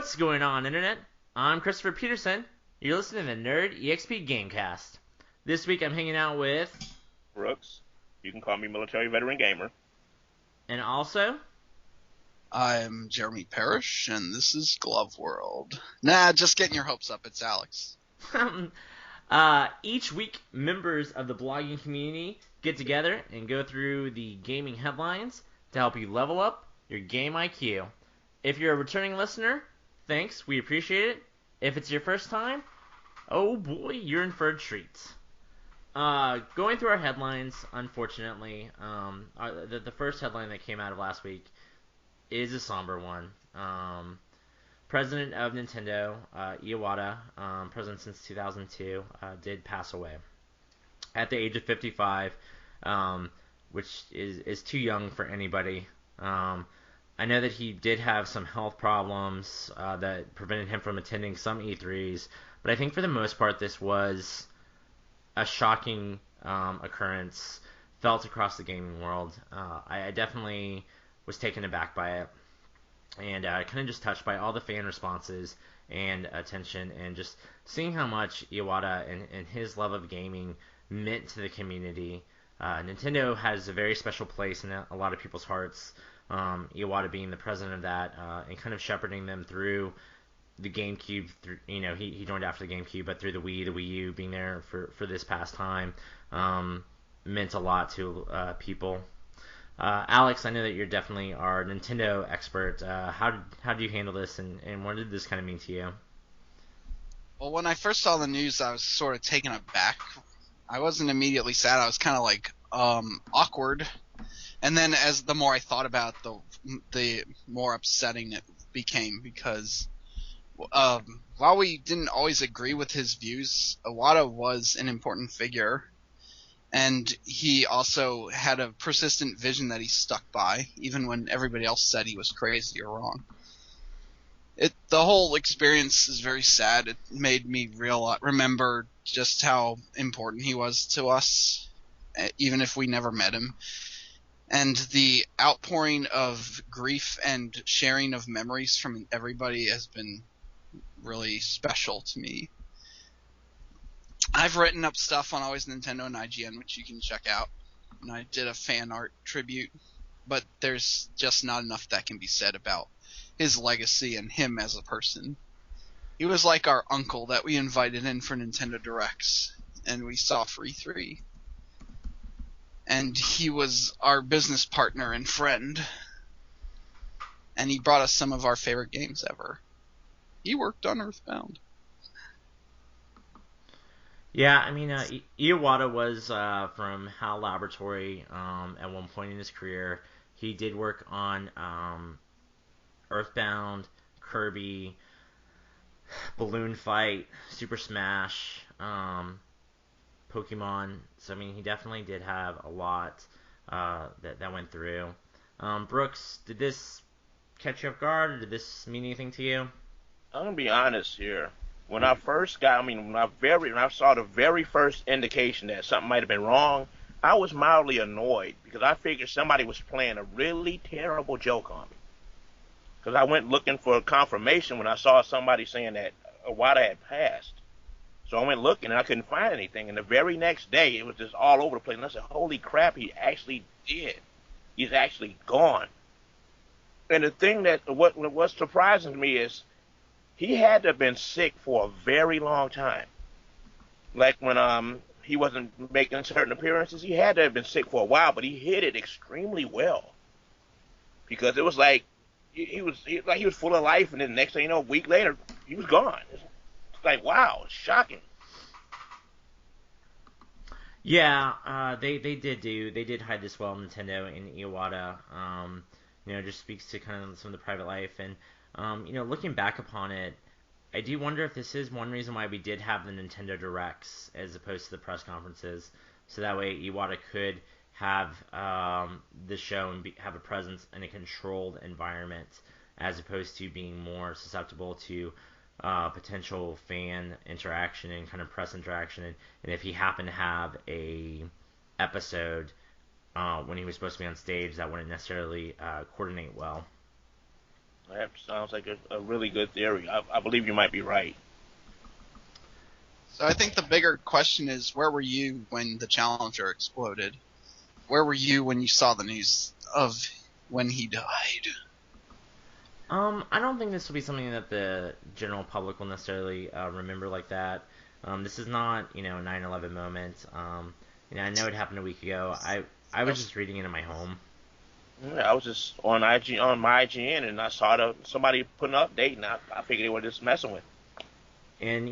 What's going on, Internet? I'm Christopher Peterson. You're listening to Nerd EXP Gamecast. This week I'm hanging out with... Brooks. You can call me Military Veteran Gamer. And also... I'm Jeremy Parrish, and this is Glove World. Nah, just getting your hopes up. It's Alex. Each week, members of the blogging community get together and go through the gaming headlines to help you level up your game IQ. If you're a returning listener, thanks, we appreciate it. If it's your first time, oh boy, you're in for a treat. Going through our headlines, unfortunately, the first headline that came out of last week is a somber one. President of Nintendo, Iwata, president since 2002, did pass away at the age of 55, which is too young for anybody. I know that he did have some health problems that prevented him from attending some E3s, but I think for the most part this was a shocking occurrence felt across the gaming world. I definitely was taken aback by it, and kind of just touched by all the fan responses and attention, and just seeing how much Iwata and his love of gaming meant to the community. Nintendo has a very special place in a lot of people's hearts. Iwata being the president of that, and kind of shepherding them through the GameCube. He joined after the GameCube, but through the Wii U, being there for this past time, meant a lot to people. Alex, I know that you're definitely our Nintendo expert. How did you handle this, and what did this kind of mean to you? Well, when I first saw the news, I was sort of taken aback. I wasn't immediately sad. I was kind of like awkward. And then as the more I thought about it, the more upsetting it became, because while we didn't always agree with his views, Iwata was an important figure, and he also had a persistent vision that he stuck by, even when everybody else said he was crazy or wrong. The whole experience is very sad. It made me remember just how important he was to us, even if we never met him. And the outpouring of grief and sharing of memories from everybody has been really special to me. I've written up stuff on Always Nintendo and IGN, which you can check out. And I did a fan art tribute, but there's just not enough that can be said about his legacy and him as a person. He was like our uncle that we invited in for Nintendo Directs, and we saw for E3. And he was our business partner and friend. And he brought us some of our favorite games ever. He worked on Earthbound. Yeah, I mean, Iwata was from HAL Laboratory at one point in his career. He did work on Earthbound, Kirby, Balloon Fight, Super Smash, Pokemon. So I mean, he definitely did have a lot that went through. Brooks, did this catch you off guard, or did this mean anything to you? I'm gonna be honest here. When I saw the very first indication that something might have been wrong, I was mildly annoyed, because I figured somebody was playing a really terrible joke on me. Because I went looking for confirmation when I saw somebody saying that Iwata had passed. So I went looking and I couldn't find anything. And the very next day, it was just all over the place. And I said, holy crap, he actually did. He's actually gone. And the thing what's surprising to me is he had to have been sick for a very long time. Like when he wasn't making certain appearances, he had to have been sick for a while, but he hid it extremely well. Because it was like he was full of life, and then the next thing you know, a week later, he was gone. It's like, wow, it's shocking. Yeah, they did hide this well, Nintendo and Iwata. Just speaks to kind of some of the private life, and looking back upon it, I do wonder if this is one reason why we did have the Nintendo Directs as opposed to the press conferences, so that way Iwata could have the show and have a presence in a controlled environment, as opposed to being more susceptible to potential fan interaction and kind of press interaction, and if he happened to have a episode when he was supposed to be on stage that wouldn't necessarily coordinate well. That sounds like a really good theory. I believe you might be right. So I think the bigger question is, where were you when the Challenger exploded? Where were you when you saw the news of when he died? I don't think this will be something that the general public will necessarily remember like that. This is not, a 9/11 moment. I know it happened a week ago. I was just reading it in my home. Yeah, I was just on my IGN, and I saw somebody put an update, and I figured they were just messing with. And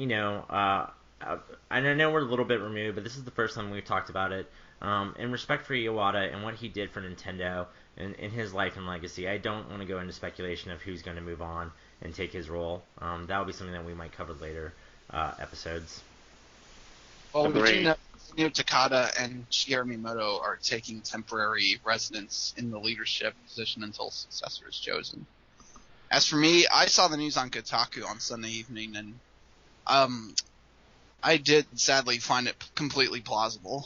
I know we're a little bit removed, but this is the first time we've talked about it. In respect for Iwata and what he did for Nintendo and in his life and legacy, I don't want to go into speculation of who's going to move on and take his role. That will be something that we might cover later episodes. Well, we do know Takada and Shigeru Miyamoto are taking temporary residence in the leadership position until a successor is chosen. As for me, I saw the news on Kotaku on Sunday evening, and I did sadly find it completely plausible.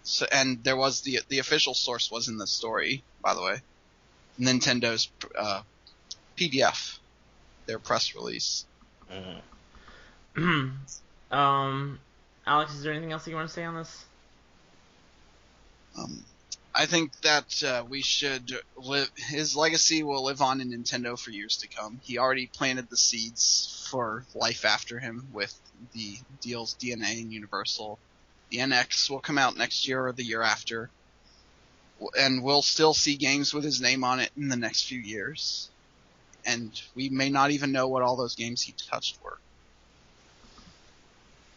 So, and there was the official source was in the story, by the way, Nintendo's PDF, their press release. Alex, is there anything else you want to say on this? I think that we should live. His legacy will live on in Nintendo for years to come. He already planted the seeds for life after him with the deals DNA and Universal. The NX will come out next year or the year after, and we'll still see games with his name on it in the next few years. And we may not even know what all those games he touched were.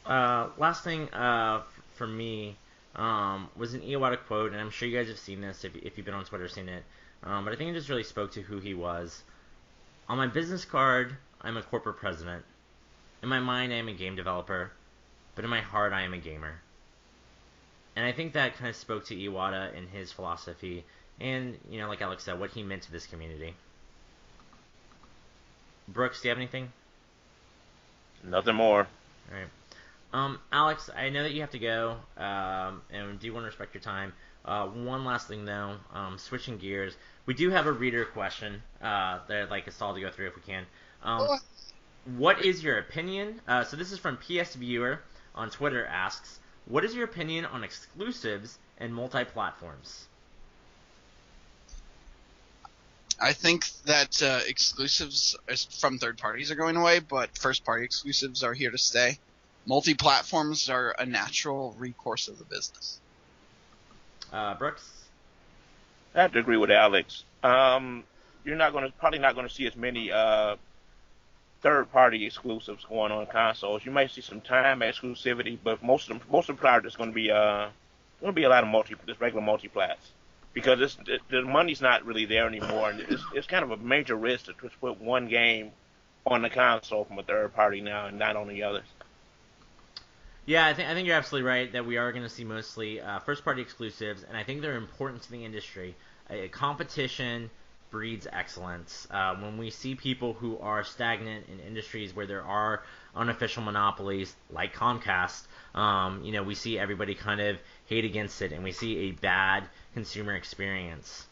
Last thing for me was an Ewada quote, and I'm sure you guys have seen this if you've been on Twitter seen it. But I think it just really spoke to who he was. On my business card, I'm a corporate president. In my mind, I am a game developer, but in my heart, I am a gamer. And I think that kind of spoke to Iwata and his philosophy, and like Alex said, what he meant to this community. Brooks, do you have anything? Nothing more. All right. Alex, I know that you have to go, and do want to respect your time. One last thing, though, switching gears, we do have a reader question that I'd like us all to go through if we can. What is your opinion? So this is from PS Viewer on Twitter asks, what is your opinion on exclusives and multi-platforms? I think that exclusives from third parties are going away, but first-party exclusives are here to stay. Multi-platforms are a natural recourse of the business. Brooks? I have to agree with Alex. You're probably not going to see as many third-party exclusives going on consoles. You might see some time exclusivity, but most of the product is going to be a lot of just regular multi-plats, because the money's not really there anymore, and it's kind of a major risk to just put one game on the console from a third party now and not on the others. Yeah, I think you're absolutely right that we are going to see mostly first-party exclusives, and I think they're important to the industry. Competition breeds excellence. When we see people who are stagnant in industries where there are unofficial monopolies like Comcast, we see everybody kind of hate against it, and we see a bad consumer experience.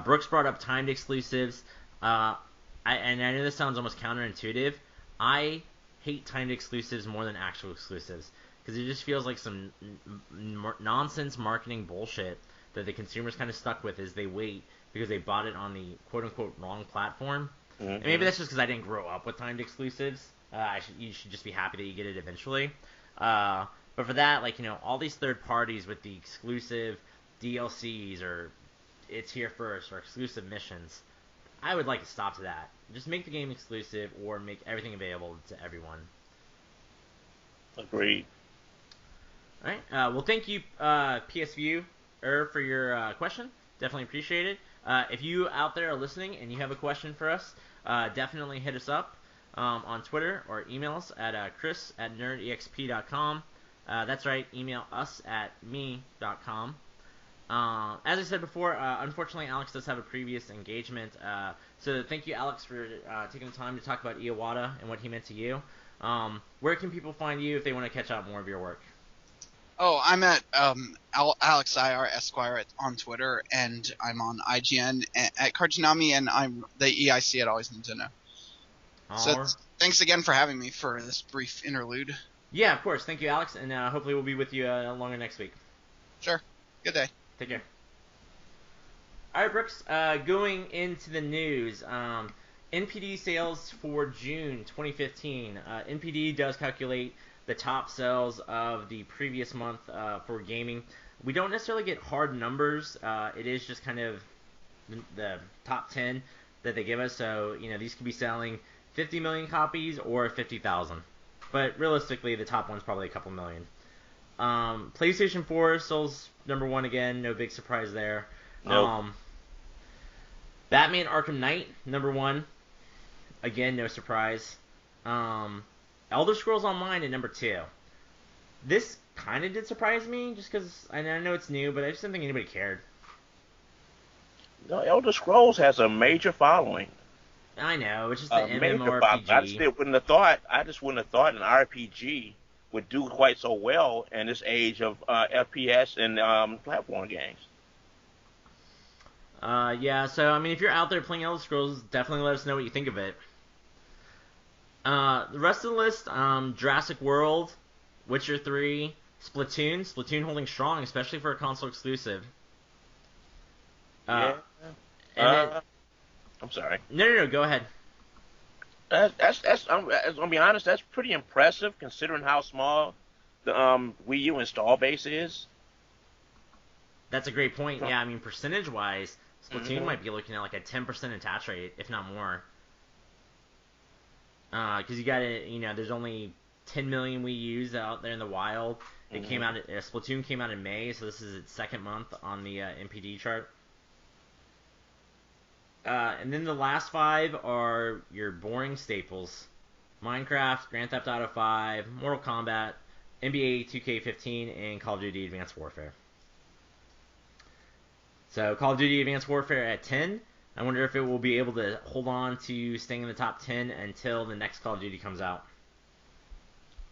Brooks brought up timed exclusives, and I know this sounds almost counterintuitive. I hate timed exclusives more than actual exclusives, because it just feels like some nonsense marketing bullshit that the consumers kind of stuck with as they wait because they bought it on the quote-unquote wrong platform. Mm-hmm. And maybe that's just because I didn't grow up with timed exclusives. You should just be happy that you get it eventually. But for that, all these third parties with the exclusive DLCs or it's here first or exclusive missions, I would like to stop to that. Just make the game exclusive or make everything available to everyone. Agreed. All right. Well, thank you, PSView, for your question. Definitely appreciate it. If you out there are listening and you have a question for us, definitely hit us up on Twitter or email us at chris@nerdexp.com. That's right, email us at me.com. As I said before, unfortunately, Alex does have a previous engagement. So thank you, Alex, for taking the time to talk about Iwata and what he meant to you. Where can people find you if they want to catch up more of your work? Oh, I'm at Alex IR Esquire on Twitter, and I'm on IGN at Cartoonami, and I'm the EIC at Always Nintendo. So All right. thanks again for having me for this brief interlude. Yeah, of course. Thank you, Alex, and hopefully we'll be with you longer next week. Sure. Good day. Take care. All right, Brooks. Going into the news, NPD sales for June 2015. NPD does calculate the top sales of the previous month for gaming. We don't necessarily get hard numbers. It is just kind of the top 10 that they give us. So, these could be selling 50 million copies or 50,000. But realistically, the top one's probably a couple million. PlayStation 4 sells number one again. No big surprise there. Nope. Batman Arkham Knight, number one. Again, no surprise. Elder Scrolls Online at number 2. This kind of did surprise me, just because I know it's new, but I just didn't think anybody cared. No, Elder Scrolls has a major following. I know, it's just A the major following. I just MMORPG. wouldn't have thought. I just wouldn't have thought an RPG would do quite so well in this age of FPS and platform games. Yeah, so, I mean, if you're out there playing Elder Scrolls, definitely let us know what you think of it. The rest of the list, Jurassic World, Witcher 3, Splatoon holding strong, especially for a console exclusive. Yeah. I'm sorry. No, go ahead. I'm gonna be honest. That's pretty impressive considering how small the Wii U install base is. That's a great point. Yeah, I mean, percentage-wise, Splatoon Mhm. might be looking at like a 10% attach rate, if not more. Because you got to, there's only 10 million Wii U's out there in the wild. It came out, Splatoon came out in May, so this is its second month on the NPD chart. And then the last 5 are your boring staples: Minecraft, Grand Theft Auto 5, Mortal Kombat, NBA 2K15, and Call of Duty Advanced Warfare. So Call of Duty Advanced Warfare at 10. I wonder if it will be able to hold on to staying in the top 10 until the next Call of Duty comes out.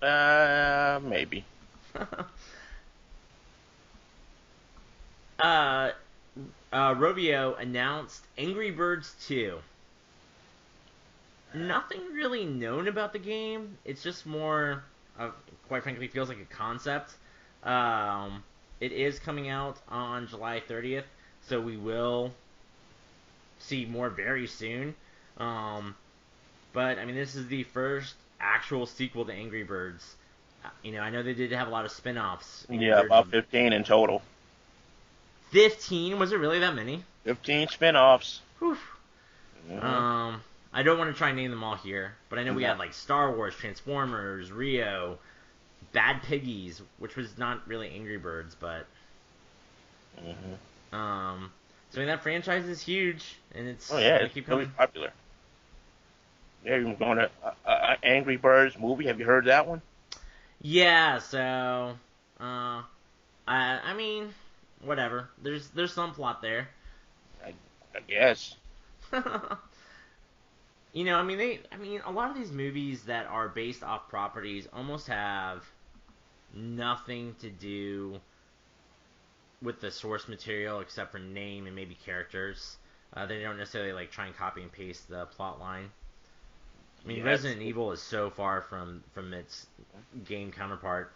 Maybe. Rovio announced Angry Birds 2. Nothing really known about the game. It's just more, quite frankly, feels like a concept. It is coming out on July 30th, so we will see more very soon. But, I mean, this is the first actual sequel to Angry Birds. I know they did have a lot of spin-offs. Yeah, about 15 in total. 15? Was it really that many? 15 spin-offs. Whew. Mhm. I don't want to try and name them all here, but I know we had like Star Wars, Transformers, Rio, Bad Piggies, which was not really Angry Birds, but so I mean that franchise is huge, and it's gonna keep really coming. popular. Yeah, you're going to Angry Birds movie. Have you heard that one? Yeah, so I mean, whatever. There's some plot there. I guess. I mean, a lot of these movies that are based off properties almost have nothing to do with the source material except for name and maybe characters. They don't necessarily like try and copy and paste the plot line. I mean, Resident Evil is so far from its game counterpart.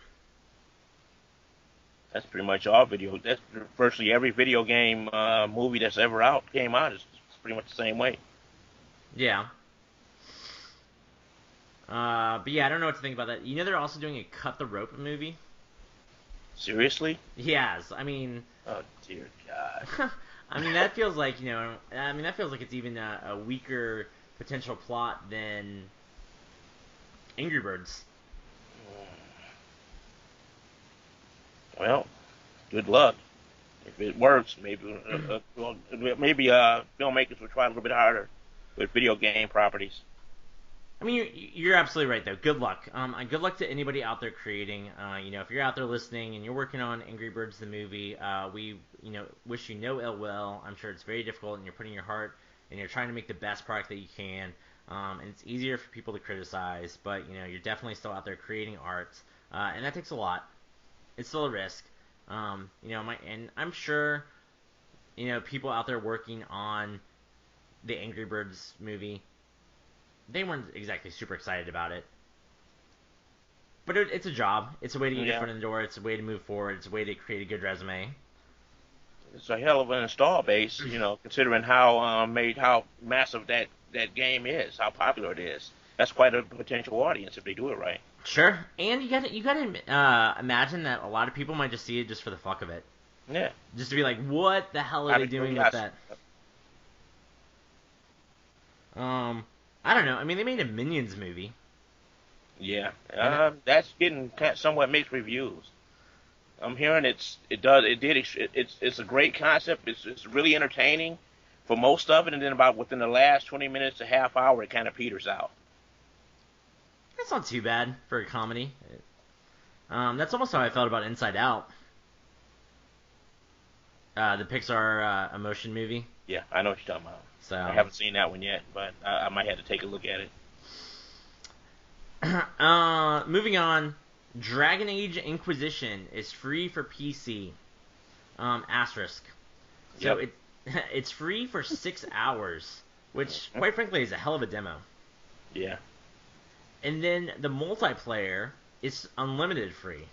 That's pretty much all video. That's virtually every video game movie that's ever came out is pretty much the same way. Yeah. But yeah, I don't know what to think about that. They're also doing a Cut the Rope movie. Seriously? Yes, I mean. Oh dear God. I mean that feels like that feels like it's even a weaker potential plot than Angry Birds. Well, good luck. If it works, maybe filmmakers will try a little bit harder with video game properties. I mean, you're absolutely right, though. Good luck. Good luck to anybody out there creating. If you're out there listening and you're working on Angry Birds the movie, we, wish you no ill will. I'm sure it's very difficult, and you're putting your heart and you're trying to make the best product that you can. And it's easier for people to criticize, but you're definitely still out there creating art, and that takes a lot. it's still a risk. And I'm sure, people out there working on the Angry Birds movie, they weren't exactly super excited about it. But it's a job. It's a way to get your foot in the door. It's a way to move forward. It's a way to create a good resume. It's a hell of an install base, considering how massive that game is, how popular it is. That's quite a potential audience if they do it right. Sure, and you gotta imagine that a lot of people might just see it just for the fuck of it. Yeah. Just to be like, what the hell are they doing with that? I don't know. I mean, they made a Minions movie. Yeah, that's getting somewhat mixed reviews. I'm hearing it's a great concept. It's really entertaining for most of it, and then about within the last 20 minutes to half hour, it kind of peters out. That's not too bad for a comedy. That's almost how I felt about Inside Out, the Pixar emotion movie. Yeah, I know what you're talking about. So I haven't seen that one yet, but I might have to take a look at it. Moving on, Dragon Age Inquisition is free for PC. Asterisk. So it's free for 6 hours, which, quite frankly, is a hell of a demo. Yeah. And then the multiplayer is unlimited free.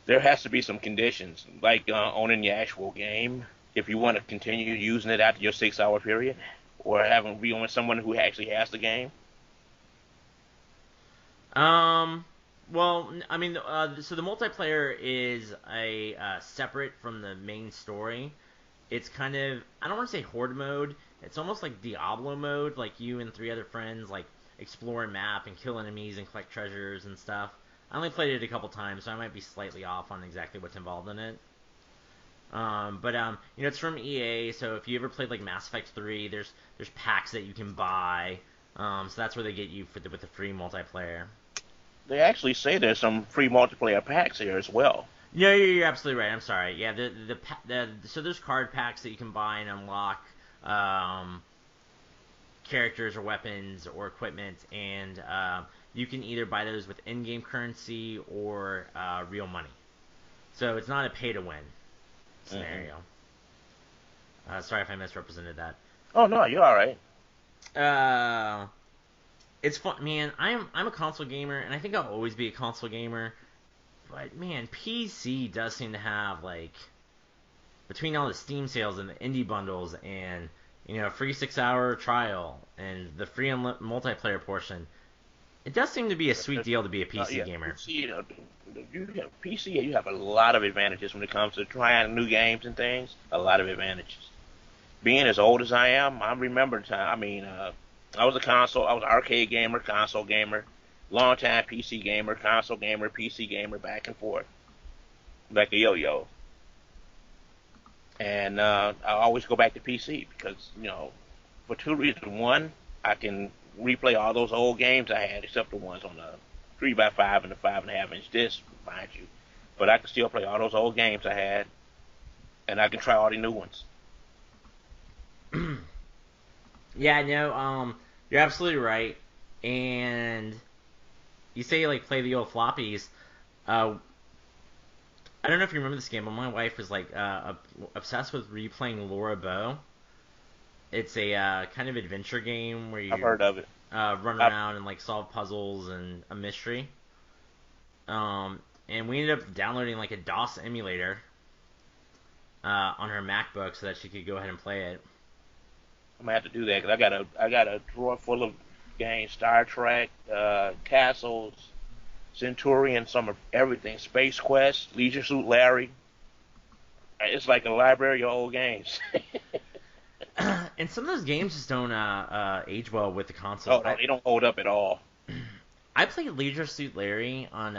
There has to be some conditions, like owning the actual game, if you want to continue using it after your 6 hour period, or be on someone who actually has the game. Well, I mean, so the multiplayer is separate from the main story. It's kind of, I don't want to say horde mode. It's almost like Diablo mode, like you and 3 other friends, like, explore a map and kill enemies and collect treasures and stuff. I only played it a couple times, so I might be slightly off on exactly what's involved in it. But it's from EA, so if you ever played like Mass Effect 3, there's packs that you can buy. So that's where they get you with the free multiplayer. They actually say there's some free multiplayer packs here as well. Yeah, you're absolutely right. I'm sorry. Yeah, so there's card packs that you can buy and unlock characters or weapons or equipment, and you can either buy those with in-game currency or real money. So it's not a pay-to-win scenario. Sorry if I misrepresented that. Oh no, you're all right. It's fun, man. I'm a console gamer, and I think I'll always be a console gamer. But man, PC does seem to have, like, between all the Steam sales and the indie bundles and free 6 hour trial and the free multiplayer portion, it does seem to be a sweet deal to be a PC gamer. PC, you have a lot of advantages when it comes to trying new games and things. A lot of advantages. Being as old as I am, I remember time. I mean, I was an arcade gamer, console gamer, long time PC gamer, console gamer, PC gamer, back and forth, like a yo-yo. And I always go back to PC because, for 2 reasons. One, I can replay all those old games I had, except the ones on the 3x5 and the 5.5 inch disc, mind you. But I can still play all those old games I had, and I can try all the new ones. Yeah, no, you're absolutely right. And you say, like, play the old floppies. I don't know if you remember this game, but my wife was, like, obsessed with replaying Laura Bow. It's a kind of adventure game where you I've heard of it. Run around and, like, solve puzzles and a mystery. And we ended up downloading, like, a DOS emulator on her MacBook so that she could go ahead and play it. I'm gonna have to do that because I got a drawer full of games: Star Trek, Castles, Centurion, some of everything, Space Quest, Leisure Suit Larry. It's like a library of old games. And some of those games just don't age well with the console. Oh, no, they don't hold up at all. I played Leisure Suit Larry on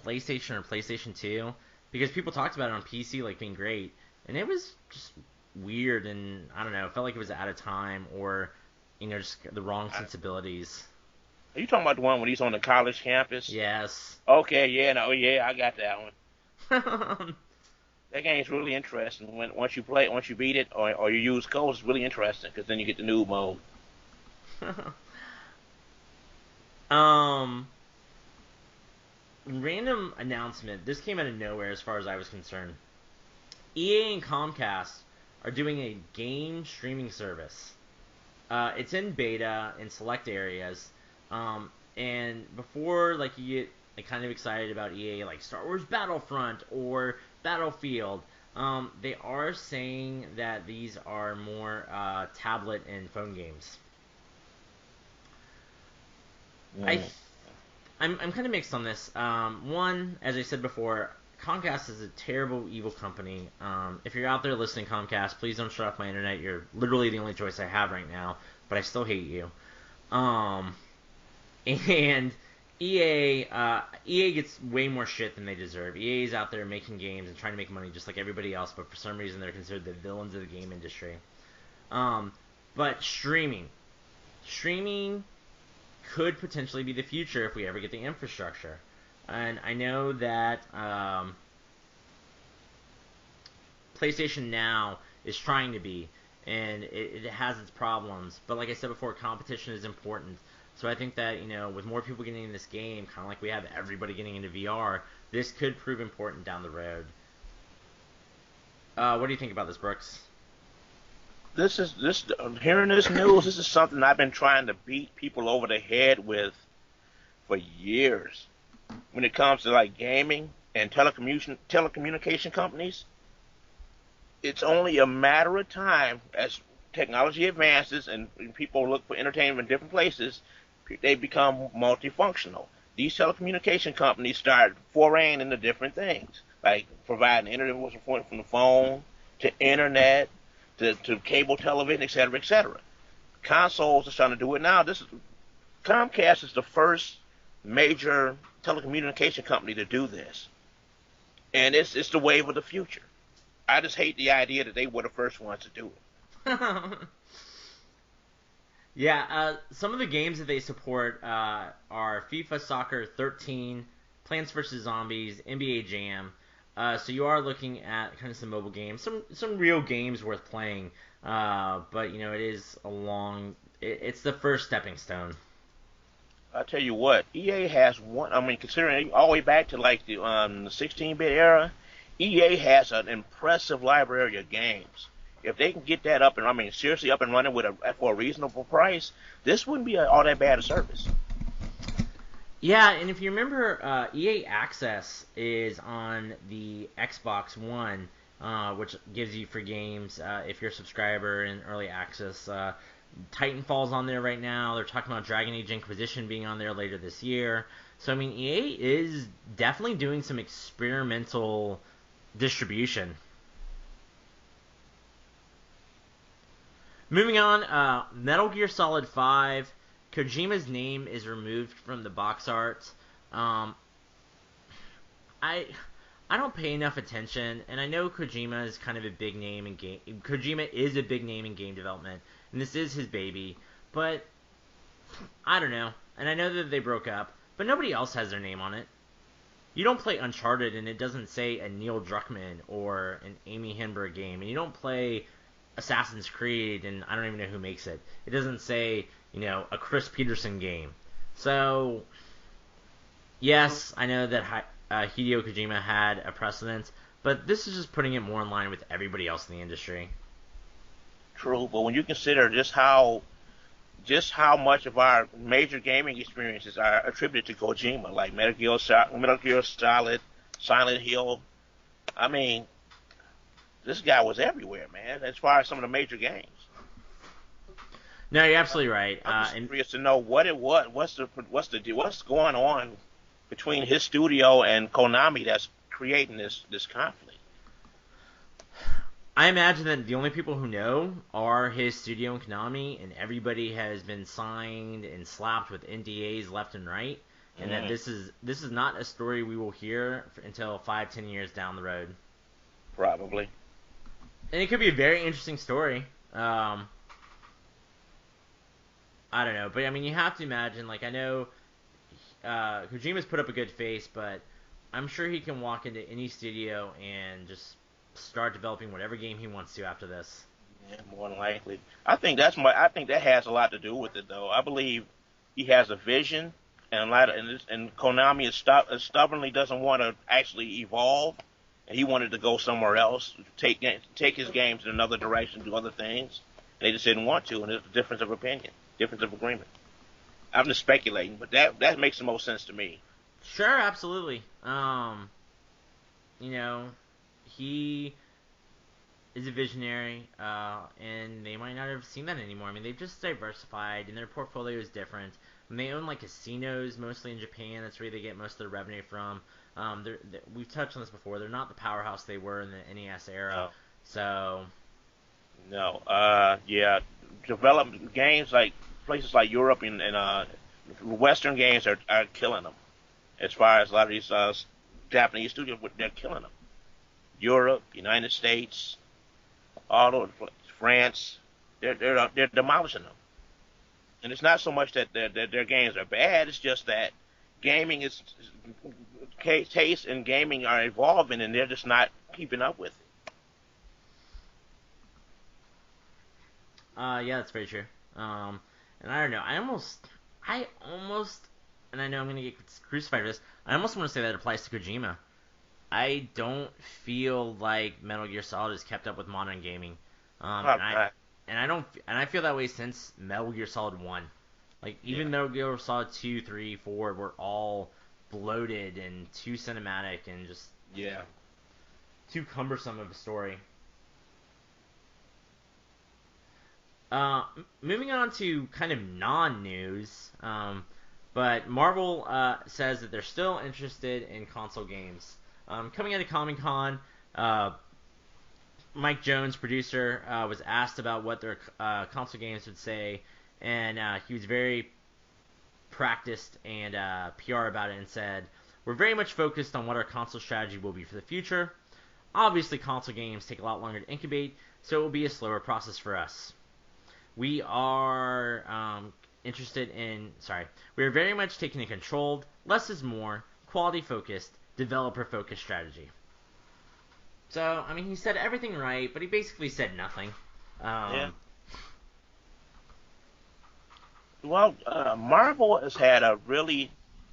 PlayStation or PlayStation 2 because people talked about it on PC like being great, and it was just weird, and I don't know, it felt like it was out of time or just the wrong sensibilities. Are you talking about the one when he's on the college campus? Yes. Okay, I got that one. That game's really interesting. Once you beat it, or you use codes, it's really interesting because then you get the noob mode. random announcement. This came out of nowhere as far as I was concerned. EA and Comcast are doing a game streaming service. It's in beta in select areas. And before like you get like kind of excited about EA like Star Wars Battlefront or Battlefield, they are saying that these are more tablet and phone games. I'm kind of mixed on this. One, as I said before, Comcast is a terrible, evil company. If you're out there listening, Comcast, please don't shut off my internet. You're literally the only choice I have right now, but I still hate you. And EA gets way more shit than they deserve. EA is out there making games and trying to make money just like everybody else, but for some reason they're considered the villains of the game industry. But streaming could potentially be the future if we ever get the infrastructure. And I know that PlayStation Now is trying to be, and it has its problems. But like I said before, competition is important. So I think that, with more people getting in this game, kind of like we have everybody getting into VR, this could prove important down the road. What do you think about this, Brooks? Hearing this news, this is something I've been trying to beat people over the head with for years. When it comes to like gaming and telecommunication companies, it's only a matter of time as technology advances and people look for entertainment in different places, they become multifunctional. These telecommunication companies start foraying into different things, like providing internet support from the phone to internet to cable television, et cetera, et cetera. Consoles are starting to do it now. Comcast is the first major telecommunication company to do this, and it's the wave of the future. I just hate the idea that they were the first ones to do it. Yeah, some of the games that they support are FIFA Soccer 13, Plants vs. Zombies, NBA Jam. So you are looking at kind of some mobile games, some real games worth playing. But it is it's the first stepping stone. I tell you what, EA has one. I mean, considering all the way back to like the 16-bit era, EA has an impressive library of games. If they can get that seriously up and running for a reasonable price, this wouldn't be all that bad a service. Yeah, and if you remember, EA Access is on the Xbox One, which gives you free games if you're a subscriber in early access. Titanfall's on there right now. They're talking about Dragon Age Inquisition being on there later this year. So, EA is definitely doing some experimental distribution. Moving on, Metal Gear Solid 5. Kojima's name is removed from the box art. I don't pay enough attention, and I know Kojima is kind of a big name in game. Kojima is a big name in game development, and this is his baby. But I don't know, and I know that they broke up, but nobody else has their name on it. You don't play Uncharted, and it doesn't say a Neil Druckmann or an Amy Henberg game, and you don't play Assassin's Creed, and I don't even know who makes it. It doesn't say, a Chris Peterson game. So, yes, I know that Hideo Kojima had a precedent, but this is just putting it more in line with everybody else in the industry. True, but when you consider just how much of our major gaming experiences are attributed to Kojima, like Metal Gear Solid, Silent Hill, this guy was everywhere, man, as far as some of the major games. No, you're absolutely right. I'm curious to know what's going on between his studio and Konami that's creating this conflict. I imagine that the only people who know are his studio and Konami, and everybody has been signed and slapped with NDAs left and right, and that this is not a story we will hear until 5-10 years down the road. Probably. And it could be a very interesting story. I don't know, but you have to imagine. I know Kojima's put up a good face, but I'm sure he can walk into any studio and just start developing whatever game he wants to after this. Yeah, more than likely. I think that has a lot to do with it, though. I believe he has a vision, and and Konami stubbornly doesn't want to actually evolve, and he wanted to go somewhere else, take his games in another direction, do other things. And they just didn't want to, and there's a difference of opinion, difference of agreement. I'm just speculating, but that makes the most sense to me. Sure, absolutely. He is a visionary, and they might not have seen that anymore. I mean, they've just diversified, and their portfolio is different. And they own like casinos, mostly in Japan. That's where they get most of their revenue from. We've touched on this before. They're not the powerhouse they were in the NES era. No. So, No, yeah, development games like places like Europe and Western games are killing them. As far as a lot of these Japanese studios, they're killing them. Europe, United States, all over France, they're demolishing them. And it's not so much that their games are bad; it's just that gaming is taste and gaming are evolving, and they're just not keeping up with it. yeah, that's very true. And I don't know. I almost, and I know I'm gonna get crucified for this. I almost want to say that applies to Kojima. I don't feel like Metal Gear Solid has kept up with modern gaming. And I feel that way since Metal Gear Solid 1. Like even Metal Gear Solid 2, 3, 4 were all bloated and too cinematic and just too cumbersome of a story. Moving on to kind of non-news, but Marvel says that they're still interested in console games. Coming out of Comic-Con, Mike Jones, producer, was asked about what their console games would say, and he was very practiced and PR about it and said, "We're very much focused on what our console strategy will be for the future. Obviously, console games take a lot longer to incubate, so it will be a slower process for us. We are we are very much taking a controlled, less is more, quality-focused, developer-focused strategy." So, I mean, he said everything right, but he basically said nothing. Well, Marvel has had a really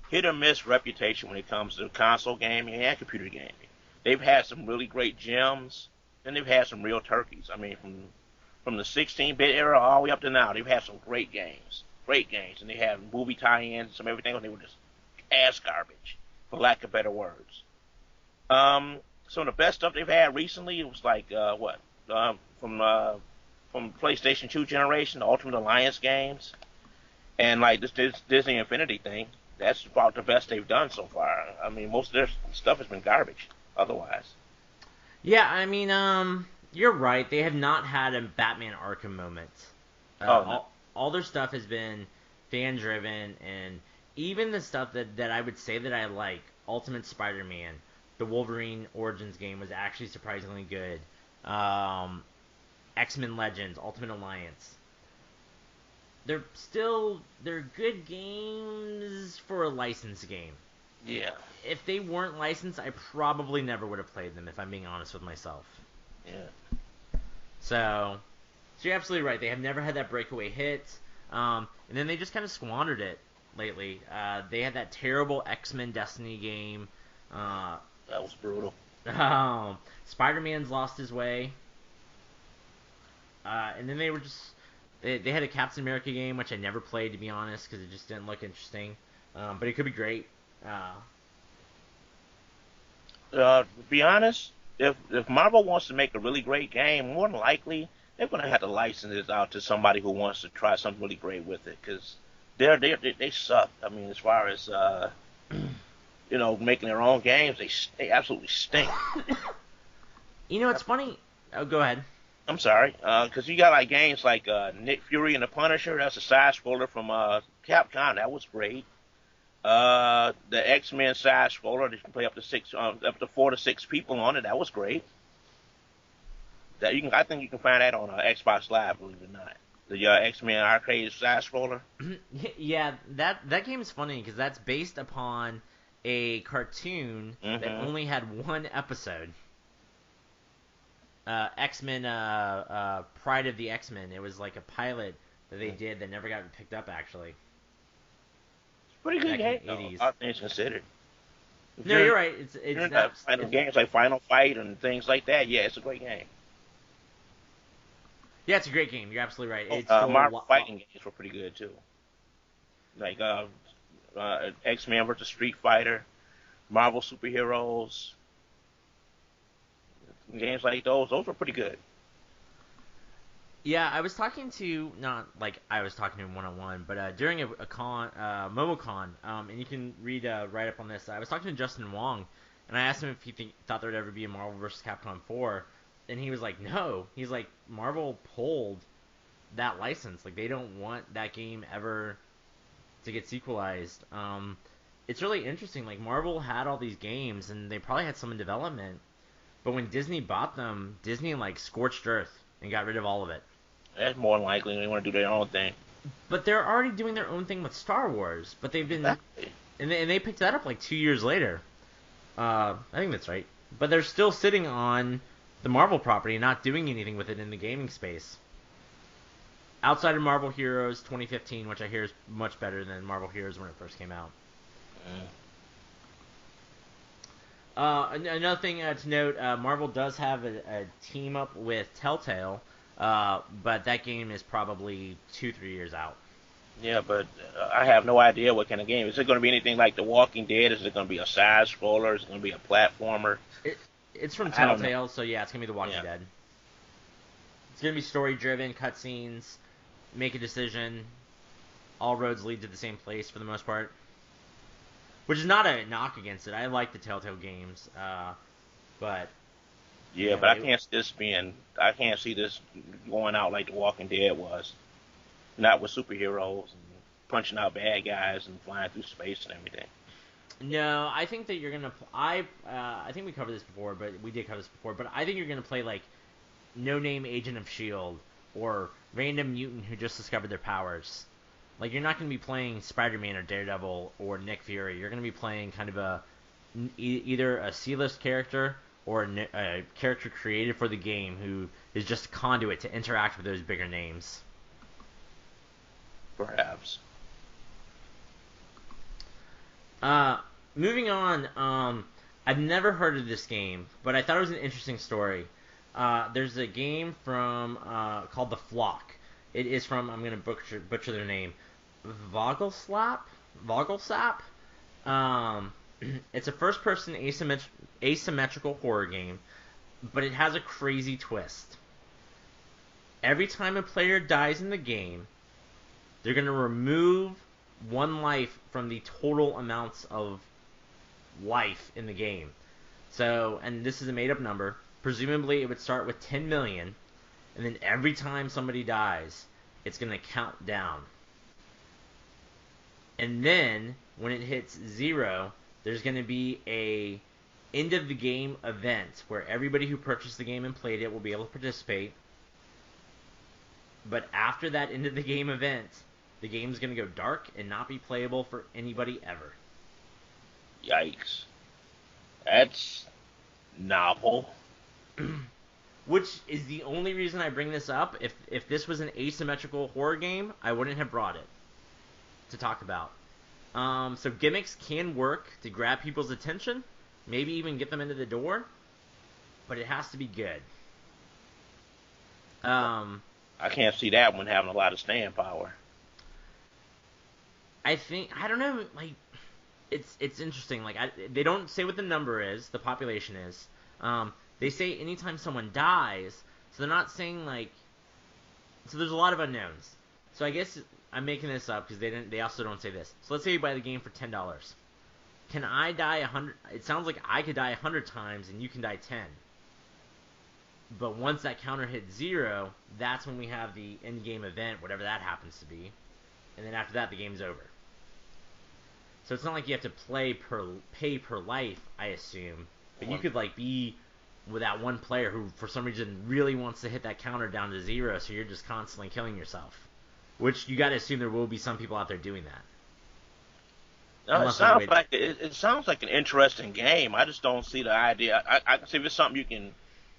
hit or miss reputation when it comes to console gaming and computer gaming. They've had some really great gems, and they've had some real turkeys. I mean, from the 16-bit era all the way up to now, they've had some great games, and they have movie tie-ins, some everything, and they were just ass garbage, for lack of better words. Some of the best stuff they've had recently was like from PlayStation 2 generation, the Ultimate Alliance games, and like this Disney Infinity thing. That's about the best they've done so far. I mean, most of their stuff has been garbage otherwise. Yeah, I mean, you're right. They have not had a Batman Arkham moment. No. All their stuff has been fan-driven, and even the stuff that I would say that I like, Ultimate Spider-Man, the Wolverine Origins game was actually surprisingly good. X-Men Legends, Ultimate Alliance. They're good games for a licensed game. Yeah. If they weren't licensed, I probably never would have played them, if I'm being honest with myself. Yeah. So you're absolutely right. They have never had that breakaway hit. And then they just kind of squandered it lately. They had that terrible X-Men Destiny game. That was brutal. Spider-Man's lost his way. And then they were just... They had a Captain America game, which I never played, to be honest, because it just didn't look interesting. But it could be great. To be honest, if Marvel wants to make a really great game, more than likely they're going to have to license it out to somebody who wants to try something really great with it, because they suck. I mean, as far as making their own games, they absolutely stink. It's funny. Oh, go ahead. I'm sorry, because you got like games like Nick Fury and the Punisher. That's a side scroller from Capcom. That was great. The X-Men side scroller, you can play up to 4 to 6 people on it. That was great. I think you can find that on Xbox Live, believe it or not. The X-Men arcade side scroller. Yeah, that game is funny because that's based upon a cartoon that only had one episode. X-Men, Pride of the X-Men. It was like a pilot that they did that never got picked up, actually. Pretty good back game, in the though, 80s. all things considered. If No, you're right. It's you're into that. final games like Final Fight and things like that, yeah, it's a great game. Yeah, it's a great game. You're absolutely right. It's still Marvel fighting games were pretty good too. Like X-Men versus Street Fighter, Marvel superheroes, games like those were pretty good. Yeah, I was talking to not like I was talking to him one-on-one, but during a con, MomoCon, and you can read right up on this. I was talking to Justin Wong, and I asked him if he thought there would ever be a Marvel vs. Capcom 4, and he was like, no. He's like, Marvel pulled that license. Like, they don't want that game ever to get sequelized. It's really interesting. Like, Marvel had all these games, and they probably had some in development, but when Disney bought them, Disney like scorched earth and got rid of all of it. That's more than likely they want to do their own thing. But they're already doing their own thing with Star Wars. But they've been Exactly. and they picked that up like 2 years later. I think that's right. But they're still sitting on the Marvel property, not doing anything with it in the gaming space. Outside of Marvel Heroes 2015, which I hear is much better than Marvel Heroes when it first came out. Another thing to note, Marvel does have a team up with Telltale, but that game is probably 2-3 years out. Yeah, but I have no idea what kind of game. Is it going to be anything like The Walking Dead? Is it going to be a side scroller? Is it going to be a platformer? It's from I don't know. Telltale, so yeah, it's going to be The Walking Dead. It's going to be story-driven, cutscenes, make a decision. All roads lead to the same place for the most part. Which is not a knock against it. I like the Telltale games, but... Yeah, but I can't see this going out like The Walking Dead was. Not with superheroes and punching out bad guys and flying through space and everything. No, I think that you're gonna. I think we covered this before, but we did cover this before. But I think you're gonna play like no-name Agent of Shield or random mutant who just discovered their powers. Like, you're not gonna be playing Spider-Man or Daredevil or Nick Fury. You're gonna be playing kind of either a C-list character or a character created for the game who is just a conduit to interact with those bigger names. Perhaps. Moving on, I've never heard of this game, but I thought it was an interesting story. There's a game from called The Flock. It is from, I'm going to butcher their name, Vogelslap? It's a first-person asymmetrical horror game, but it has a crazy twist. Every time a player dies in the game, they're going to remove one life from the total amounts of life in the game. So, and this is a made-up number. Presumably, it would start with 10 million, and then every time somebody dies, it's going to count down. And then, when it hits 0, there's going to be a end-of-the-game event where everybody who purchased the game and played it will be able to participate. But after that end-of-the-game event, the game's going to go dark and not be playable for anybody ever. Yikes. That's novel. Which is the only reason I bring this up. If this was an asymmetrical horror game, I wouldn't have brought it to talk about. So gimmicks can work to grab people's attention, maybe even get them into the door, but it has to be good. I can't see that one having a lot of staying power. I don't know, like, it's interesting. Like, they don't say what the number is, the population is. They say anytime someone dies, so they're not saying, like, so there's a lot of unknowns. So I guess I'm making this up because they also don't say this. So let's say you buy the game for $10. Can I die 100? It sounds like I could die 100 times and you can die 10. But once that counter hits 0, that's when we have the end game event, whatever that happens to be. And then after that, the game's over. So it's not like you have to pay per life, I assume. But you could, like, be with that one player who, for some reason, really wants to hit that counter down to 0, so you're just constantly killing yourself. Which, you gotta assume there will be some people out there doing that. No, it sounds like an interesting game. I just don't see the idea. I can see if it's something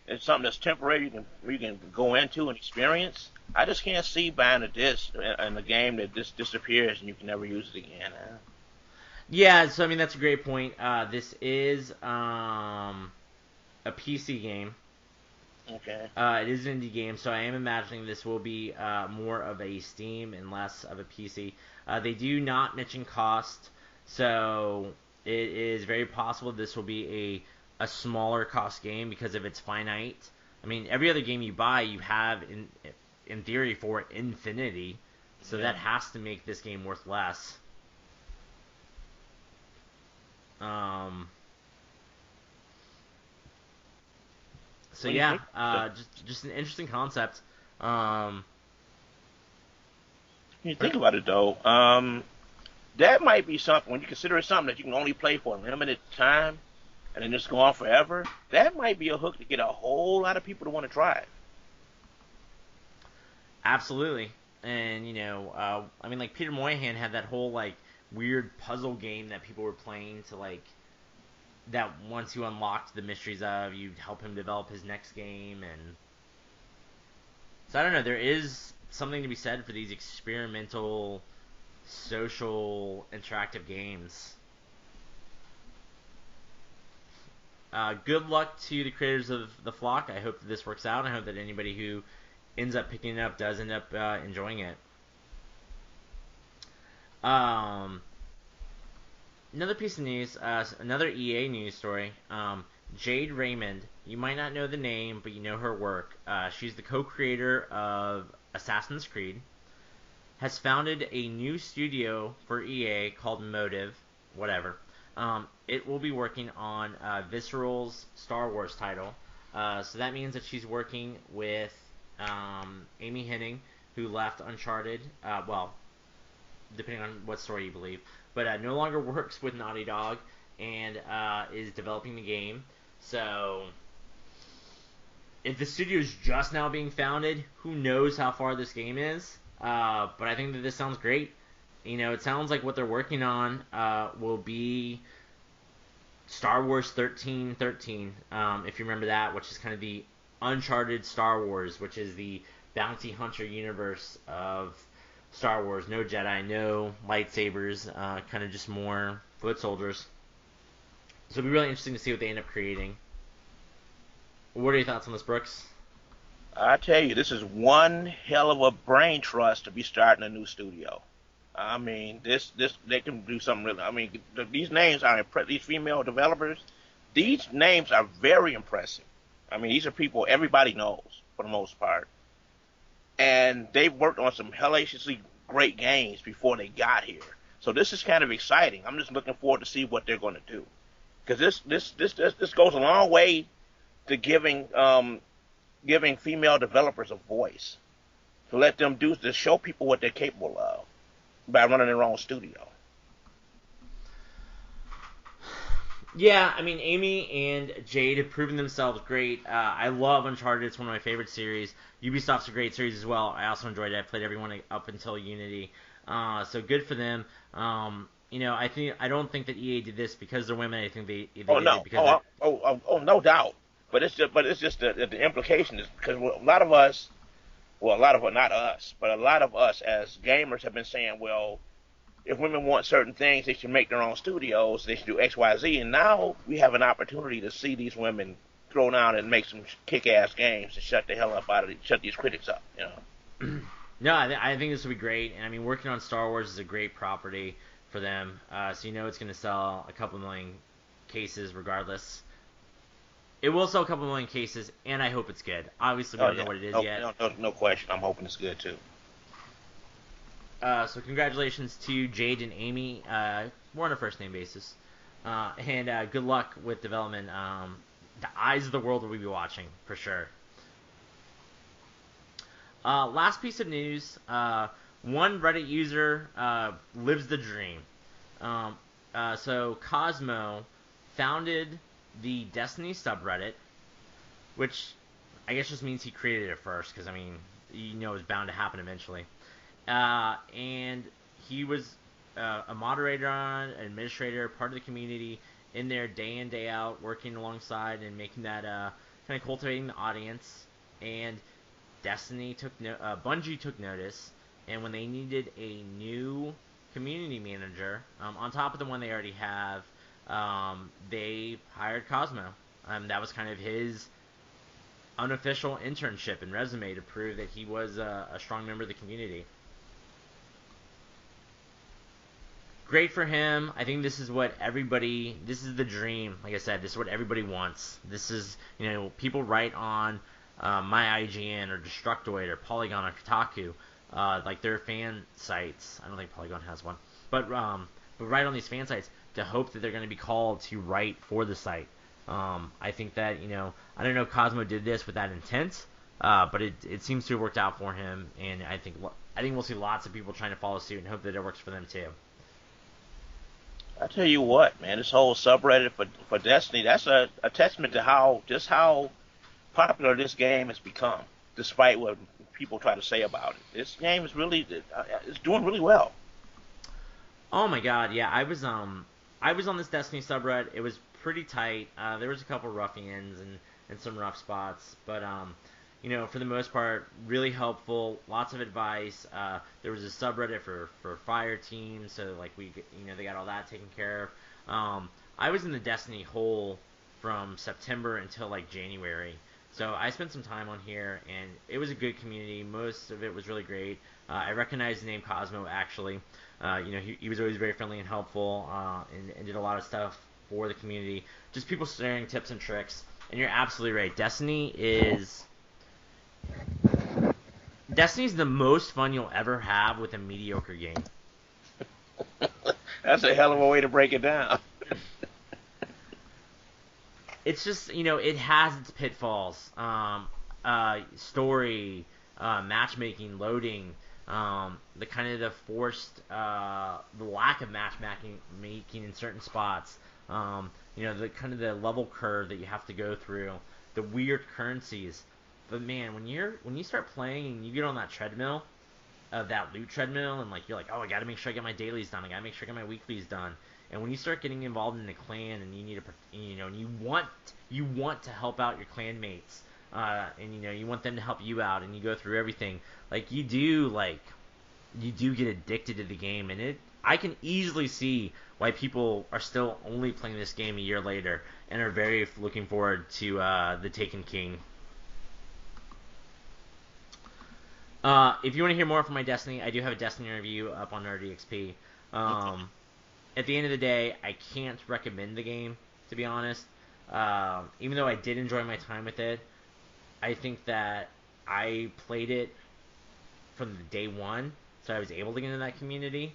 it's something that's temporary, you can go into and experience. I just can't see buying a disc and a game that just disappears and you can never use it again. Yeah, so I mean that's a great point. This is a PC game. Okay. It is an indie game, so I am imagining this will be more of a Steam and less of a PC. They do not mention cost, so it is very possible this will be a smaller cost game because of its finite. I mean, every other game you buy, you have in theory for infinity, so Yeah. that has to make this game worth less. Um, so When you yeah, think just an interesting concept. Um, when you think about it though, that might be something when you consider it something that you can only play for a limited time and then just go on forever. That might be a hook to get a whole lot of people to want to try it. Absolutely. And I mean, like Peter Moynihan had that whole like weird puzzle game that people were playing to like that once you unlocked the mysteries of, you'd help him develop his next game. And so I don't know, there is something to be said for these experimental social interactive games. Good luck to the creators of The Flock. I hope that this works out. I hope that anybody who ends up picking it up does end up enjoying it. Um, Another piece of news, another EA news story. Jade Raymond, you might not know the name, but you know her work. She's the co-creator of Assassin's Creed. Has founded a new studio for EA called Motive, whatever. It will be working on Visceral's Star Wars title. So that means that she's working with Amy Hennig, who left Uncharted. Well, depending on what story you believe, but no longer works with Naughty Dog and is developing the game. So if the studio is just now being founded, who knows how far this game is? But I think that this sounds great. It sounds like what they're working on will be Star Wars 1313, if you remember that, which is kind of the Uncharted Star Wars, which is the bounty hunter universe of Star Wars. No Jedi, no lightsabers, kind of just more foot soldiers. So it'll be really interesting to see what they end up creating. What are your thoughts on this, Brooks? I tell you, this is one hell of a brain trust to be starting a new studio. I mean, this they can do something really. I mean, these names are these female developers. These names are very impressive. I mean, these are people everybody knows for the most part, and they've worked on some hellaciously great games before they got here. So this is kind of exciting. I'm just looking forward to see what they're going to do, because this goes a long way to giving female developers a voice, to let them to show people what they're capable of by running their own studio. Yeah, I mean, Amy and Jade have proven themselves great. I love Uncharted. It's one of my favorite series. Ubisoft's a great series as well. I also enjoyed it. I played everyone up until Unity. So good for them. I don't think that EA did this because they're women. I think they Oh did no, it because no doubt. But it's just the implication is because a lot of us, well, a lot of not us, but a lot of us as gamers have been saying, well, if women want certain things, they should make their own studios. They should do X, Y, Z. And now we have an opportunity to see these women throw down and make some kick-ass games and shut the hell up shut these critics up. No, I think this will be great. And I mean, working on Star Wars is a great property for them. So it's going to sell a couple million cases regardless. It will sell a couple million cases, and I hope it's good. Obviously, we don't know what it is yet. No question. I'm hoping it's good too. So congratulations to Jade and Amy. We're on a first name basis. And good luck with development. The eyes of the world will be watching, for sure. Last piece of news. One Reddit user lives the dream. So Cosmo founded the Destiny subreddit, which I guess just means he created it first, because, I mean, it's bound to happen eventually. And he was a moderator on, an administrator, part of the community, in there day in, day out, working alongside and making that, kind of cultivating the audience. And Bungie took notice, and when they needed a new community manager. On top of the one they already have, they hired Cosmo. That was kind of his unofficial internship and resume to prove that he was a strong member of the community. Great for him. I think this is the dream. Like I said, this is what everybody wants. This is, people write on my IGN or Destructoid or Polygon or Kotaku, like their fan sites. I don't think Polygon has one, but write on these fan sites to hope that they're going to be called to write for the site. I think that, I don't know if Cosmo did this with that intent, but it seems to have worked out for him, and I think we'll see lots of people trying to follow suit and hope that it works for them too. I tell you what, man, this whole subreddit for Destiny, that's a testament to how popular this game has become, despite what people try to say about it. This game is really, it's doing really well. Oh my god, yeah, I was on this Destiny subreddit. It was pretty tight. There was a couple ruffians and some rough spots, but for the most part, really helpful. Lots of advice. There was a subreddit for fire teams, so like they got all that taken care of. I was in the Destiny hole from September until like January, so I spent some time on here, and it was a good community. Most of it was really great. I recognized the name Cosmo actually. He was always very friendly and helpful, and did a lot of stuff for the community. Just people sharing tips and tricks. And you're absolutely right. Destiny's the most fun you'll ever have with a mediocre game. That's a hell of a way to break it down. It's just, it has its pitfalls. Story, matchmaking, loading, the kind of the forced, the lack of matchmaking in certain spots. The kind of the level curve that you have to go through, the weird currencies. But man, when you start playing and you get on that treadmill, that loot treadmill, and you're like, oh, I got to make sure I get my dailies done. I got to make sure I get my weeklies done. And when you start getting involved in a clan and you need and you want to help out your clan mates, and you want them to help you out, and you go through everything, you do get addicted to the game, and I can easily see why people are still only playing this game a year later and are very looking forward to the Taken King. If you want to hear more from my Destiny, I do have a Destiny review up on NerdEXP. At the end of the day, I can't recommend the game, to be honest. Even though I did enjoy my time with it, I think that I played it from the day one, so I was able to get into that community.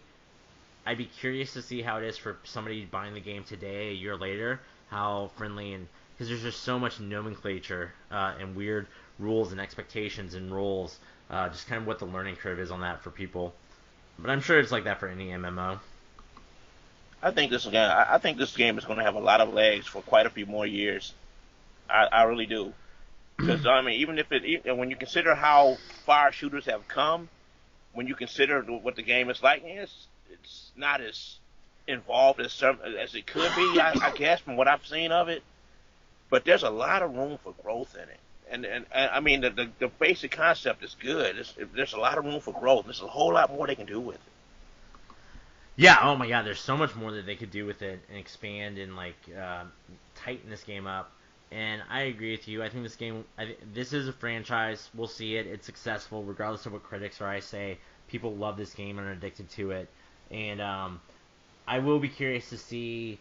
I'd be curious to see how it is for somebody buying the game today, a year later, how friendly, and because there's just so much nomenclature and weird rules and expectations and roles, just kind of what the learning curve is on that for people. But I'm sure it's like that for any MMO. I think this game is going to have a lot of legs for quite a few more years. I really do. Because even when you consider how far shooters have come, when you consider what the game is like, it's not as involved as it could be, I guess, from what I've seen of it. But there's a lot of room for growth in it. And I mean, the basic concept is good. There's a lot of room for growth. There's a whole lot more they can do with it. Yeah, oh my god, there's so much more that they could do with it and expand and tighten this game up. And I agree with you. I think this is a franchise. We'll see it. It's successful, regardless of what critics or I say. People love this game and are addicted to it. And I will be curious to see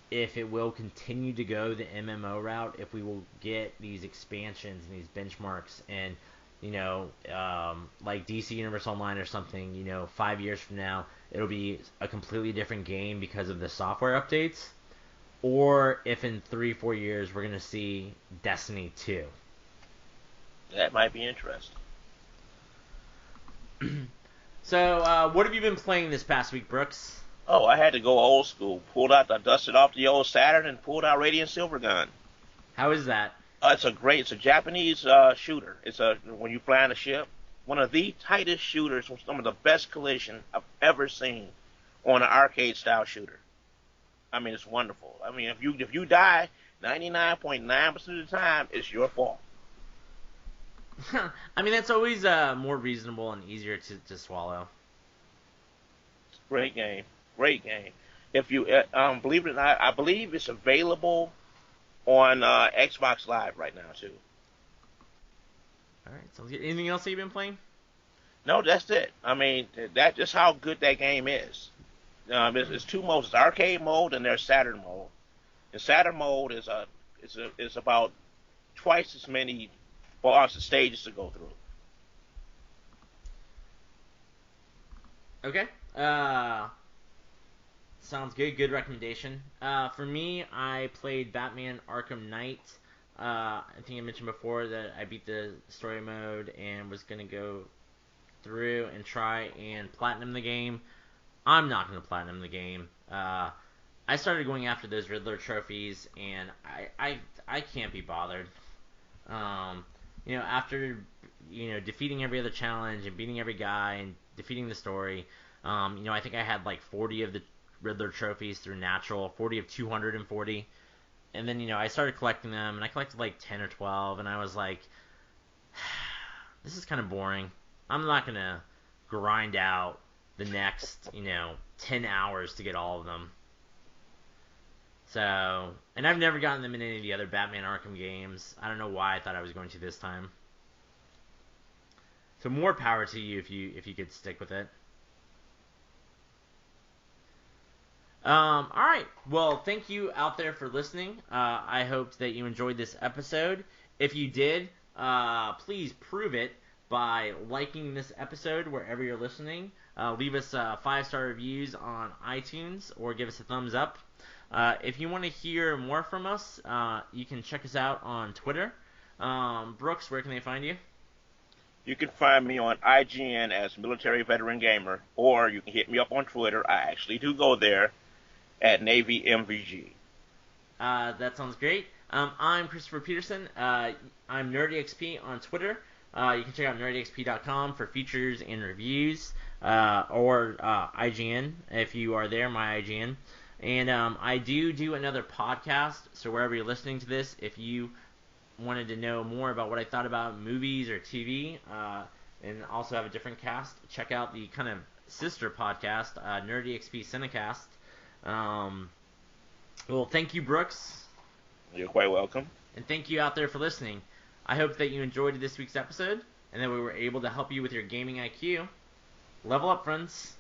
if it will continue to go the MMO route, if we will get these expansions and these benchmarks, and like DC Universe Online or something, 5 years from now, it'll be a completely different game because of the software updates, or if in 3-4 years we're going to see Destiny 2. That might be interesting. So, what have you been playing this past week, Brooks? Oh, I had to go old school. I dusted off the old Saturn and pulled out Radiant Silvergun. How is that? It's a Japanese shooter. When you fly on a ship, one of the tightest shooters, some of the best collision I've ever seen on an arcade style shooter. I mean, it's wonderful. I mean, if you die 99.9% of the time, it's your fault. I mean, that's always more reasonable and easier to swallow. Great game. Great game. If you believe it or not, I believe it's available on Xbox Live right now too. All right. So anything else that you've been playing? No, that's it. I mean, that's just how good that game is. It's two modes: it's arcade mode and there's Saturn mode. And Saturn mode is about twice as many boss stages to go through. Okay. Sounds good. Good recommendation. For me, I played Batman Arkham Knight. I think I mentioned before that I beat the story mode and was gonna go through and try and platinum the game. I'm not gonna platinum the game. I started going after those Riddler trophies, and I can't be bothered. After defeating every other challenge and beating every guy and defeating the story, I think I had like 40 of the Riddler trophies through natural, 40 of 240, and then I started collecting them, and I collected like 10 or 12, and I was like, this is kind of boring. I'm not gonna grind out the next 10 hours to get all of them. So, and I've never gotten them in any of the other Batman Arkham games. I don't know why I thought I was going to this time. So more power to you if you could stick with it. All right. Well, thank you out there for listening. I hope that you enjoyed this episode. If you did, please prove it by liking this episode wherever you're listening. Leave us 5-star reviews on iTunes or give us a thumbs up. If you want to hear more from us, you can check us out on Twitter. Brooks, where can they find you? You can find me on IGN as Military Veteran Gamer, or you can hit me up on Twitter. I actually do go there at Navy MVG. That sounds great. I'm Christopher Peterson. I'm NerdyXP on Twitter. You can check out nerdyxp.com for features and reviews, or IGN if you are there, my IGN. And I do another podcast, so wherever you're listening to this, if you wanted to know more about what I thought about movies or TV, and also have a different cast, check out the kind of sister podcast, Nerdy XP Cinecast. Well, thank you, Brooks. You're quite welcome. And thank you out there for listening. I hope that you enjoyed this week's episode, and that we were able to help you with your gaming IQ. Level up, friends.